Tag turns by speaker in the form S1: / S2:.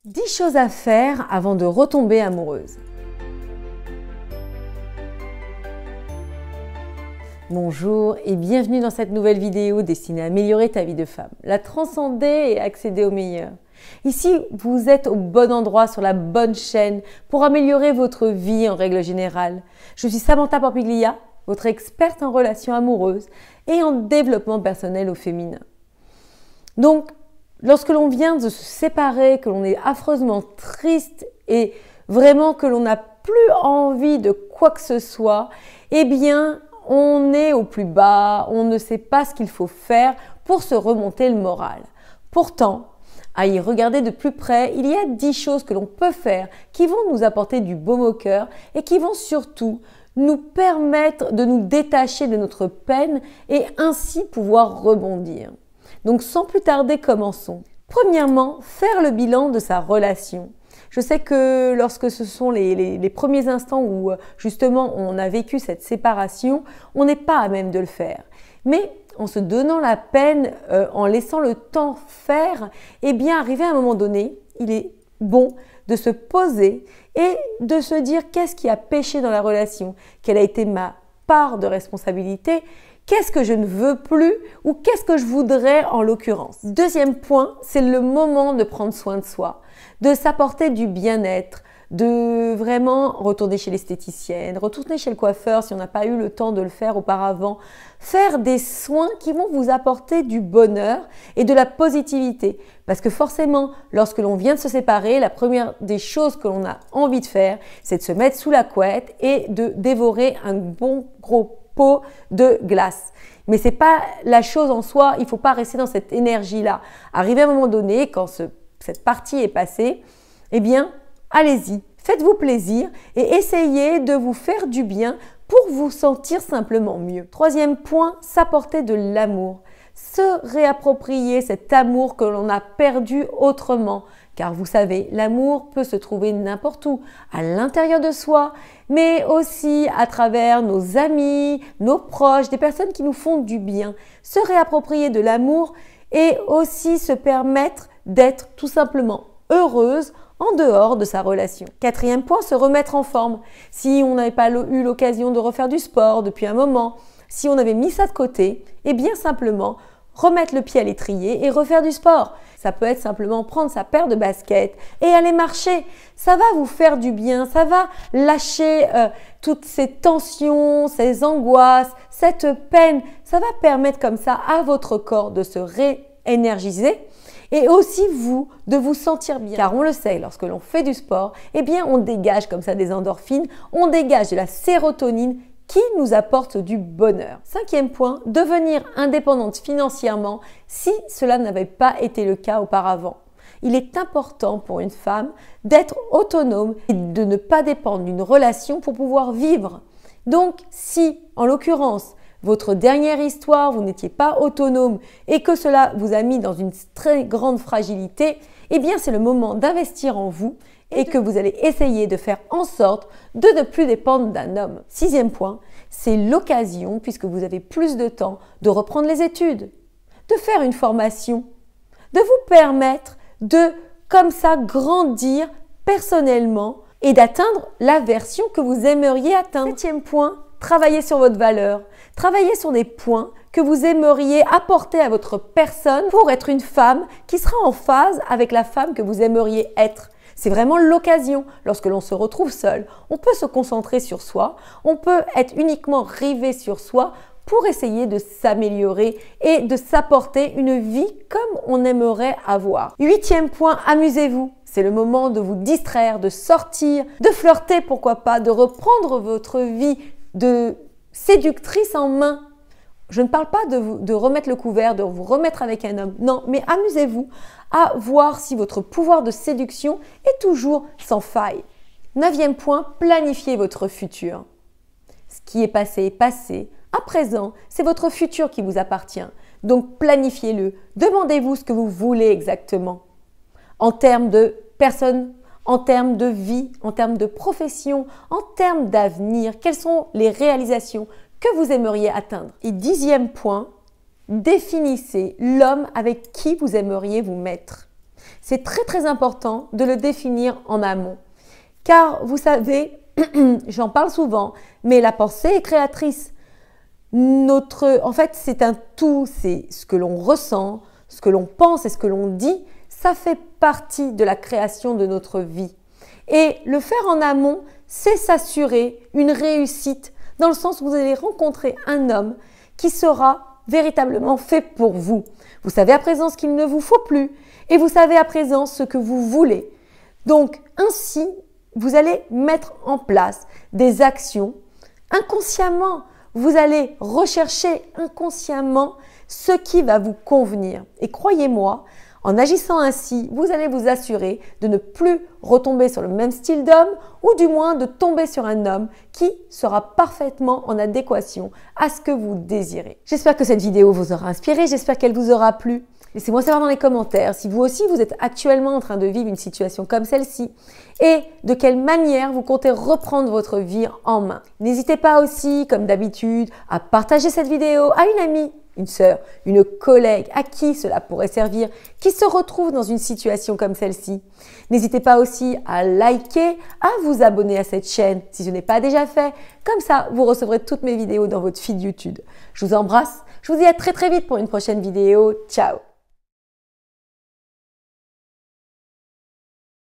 S1: 10 choses à faire avant de retomber amoureuse. Bonjour et bienvenue dans cette nouvelle vidéo destinée à améliorer ta vie de femme, la transcender et accéder au meilleur. Ici, vous êtes au bon endroit, sur la bonne chaîne pour améliorer votre vie en règle générale. Je suis Samantha Porpiglia, votre experte en relations amoureuses et en développement personnel au féminin. Donc, lorsque l'on vient de se séparer, que l'on est affreusement triste et vraiment que l'on n'a plus envie de quoi que ce soit, eh bien, on est au plus bas, on ne sait pas ce qu'il faut faire pour se remonter le moral. Pourtant, à y regarder de plus près, il y a 10 choses que l'on peut faire qui vont nous apporter du baume au cœur et qui vont surtout nous permettre de nous détacher de notre peine et ainsi pouvoir rebondir. Donc sans plus tarder, commençons. Premièrement, faire le bilan de sa relation. Je sais que lorsque ce sont les premiers instants où justement on a vécu cette séparation, on n'est pas à même de le faire. Mais en se donnant la peine, en laissant le temps faire, eh bien arrivé à un moment donné, il est bon de se poser et de se dire qu'est-ce qui a péché dans la relation, quelle a été ma part de responsabilité, qu'est-ce que je ne veux plus ou qu'est-ce que je voudrais en l'occurrence. Deuxième point, c'est le moment de prendre soin de soi, de s'apporter du bien-être, de vraiment retourner chez l'esthéticienne, retourner chez le coiffeur si on n'a pas eu le temps de le faire auparavant, faire des soins qui vont vous apporter du bonheur et de la positivité. Parce que forcément, lorsque l'on vient de se séparer, la première des choses que l'on a envie de faire, c'est de se mettre sous la couette et de dévorer un bon gros pot de glace. Mais c'est pas la chose en soi, il ne faut pas rester dans cette énergie-là. Arrivé à un moment donné, quand cette partie est passée, eh bien, allez-y, faites-vous plaisir et essayez de vous faire du bien pour vous sentir simplement mieux. Troisième point, s'apporter de l'amour. Se réapproprier cet amour que l'on a perdu autrement. Car vous savez, l'amour peut se trouver n'importe où, à l'intérieur de soi, mais aussi à travers nos amis, nos proches, des personnes qui nous font du bien. Se réapproprier de l'amour et aussi se permettre d'être tout simplement heureuse en dehors de sa relation. Quatrième point, se remettre en forme. Si on n'avait pas eu l'occasion de refaire du sport depuis un moment, si on avait mis ça de côté, eh bien simplement remettre le pied à l'étrier et refaire du sport. Ça peut être simplement prendre sa paire de baskets et aller marcher. Ça va vous faire du bien, ça va lâcher toutes ces tensions, ces angoisses, cette peine. Ça va permettre comme ça à votre corps de se réénergiser et aussi vous, de vous sentir bien. Car on le sait, lorsque l'on fait du sport, eh bien on dégage comme ça des endorphines, on dégage de la sérotonine qui nous apporte du bonheur. Cinquième point, devenir indépendante financièrement si cela n'avait pas été le cas auparavant. Il est important pour une femme d'être autonome et de ne pas dépendre d'une relation pour pouvoir vivre. Donc, si, en l'occurrence, votre dernière histoire, vous n'étiez pas autonome et que cela vous a mis dans une très grande fragilité, eh bien c'est le moment d'investir en vous et que vous allez essayer de faire en sorte de ne plus dépendre d'un homme. Sixième point, c'est l'occasion, puisque vous avez plus de temps, de reprendre les études, de faire une formation, de vous permettre de, comme ça, grandir personnellement et d'atteindre la version que vous aimeriez atteindre. Septième point, travaillez sur votre valeur. Travaillez sur des points que vous aimeriez apporter à votre personne pour être une femme qui sera en phase avec la femme que vous aimeriez être. C'est vraiment l'occasion. Lorsque l'on se retrouve seul, on peut se concentrer sur soi, on peut être uniquement rivé sur soi pour essayer de s'améliorer et de s'apporter une vie comme on aimerait avoir. Huitième point, amusez-vous. C'est le moment de vous distraire, de sortir, de flirter, pourquoi pas, de reprendre votre vie de séductrice en main. Je ne parle pas de remettre le couvert, de vous remettre avec un homme. Non, mais amusez-vous à voir si votre pouvoir de séduction est toujours sans faille. Neuvième point, planifiez votre futur. Ce qui est passé est passé. À présent, c'est votre futur qui vous appartient. Donc planifiez-le. Demandez-vous ce que vous voulez exactement. En termes de personne, en termes de vie, en termes de profession, en termes d'avenir, quelles sont les réalisations que vous aimeriez atteindre. Et dixième point, définissez l'homme avec qui vous aimeriez vous mettre. c'est très important de le définir en amont. Car vous savez, j'en parle souvent, mais la pensée est créatrice. En fait, c'est un tout, c'est ce que l'on ressent, ce que l'on pense et ce que l'on dit, ça fait partie de la création de notre vie. Et le faire en amont, c'est s'assurer une réussite, dans le sens où vous allez rencontrer un homme qui sera véritablement fait pour vous. Vous savez à présent ce qu'il ne vous faut plus et vous savez à présent ce que vous voulez. Donc ainsi, vous allez mettre en place des actions inconsciemment. Vous allez rechercher inconsciemment ce qui va vous convenir. Et croyez-moi, en agissant ainsi, vous allez vous assurer de ne plus retomber sur le même style d'homme ou du moins de tomber sur un homme qui sera parfaitement en adéquation à ce que vous désirez. J'espère que cette vidéo vous aura inspiré, j'espère qu'elle vous aura plu. Laissez-moi savoir dans les commentaires si vous aussi vous êtes actuellement en train de vivre une situation comme celle-ci et de quelle manière vous comptez reprendre votre vie en main. N'hésitez pas aussi, comme d'habitude, à partager cette vidéo à une amie, une sœur, une collègue à qui cela pourrait servir, qui se retrouve dans une situation comme celle-ci. N'hésitez pas aussi à liker, à vous abonner à cette chaîne si ce n'est pas déjà fait. Comme ça, vous recevrez toutes mes vidéos dans votre feed YouTube. Je vous embrasse. Je vous dis à très vite pour une prochaine vidéo. Ciao!